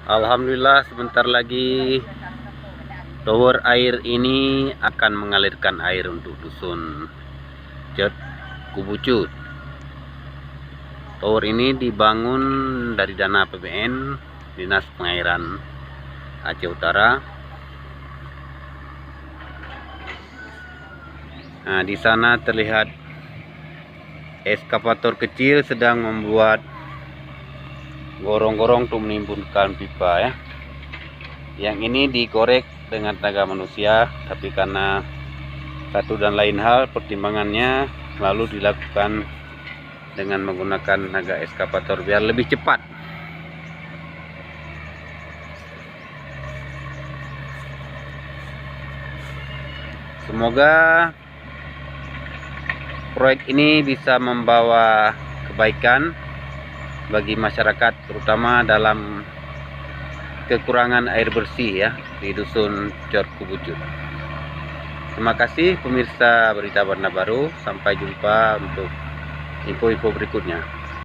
Alhamdulillah, sebentar lagi tower air ini akan mengalirkan air untuk dusun Cert Kubucut. Tower ini dibangun dari dana APBN Dinas Pengairan Aceh Utara. Nah, di sana terlihat eskavator kecil sedang membuat gorong-gorong untuk menimbunkan pipa ya. Yang ini dikorek dengan tenaga manusia, tapi karena satu dan lain hal pertimbangannya lalu dilakukan dengan menggunakan tenaga eskavator biar lebih cepat. Semoga proyek ini bisa membawa kebaikan bagi masyarakat, terutama dalam kekurangan air bersih ya di dusun Cert Kubucut. Terima kasih pemirsa Berita Bandar Baru. Sampai jumpa untuk info-info berikutnya.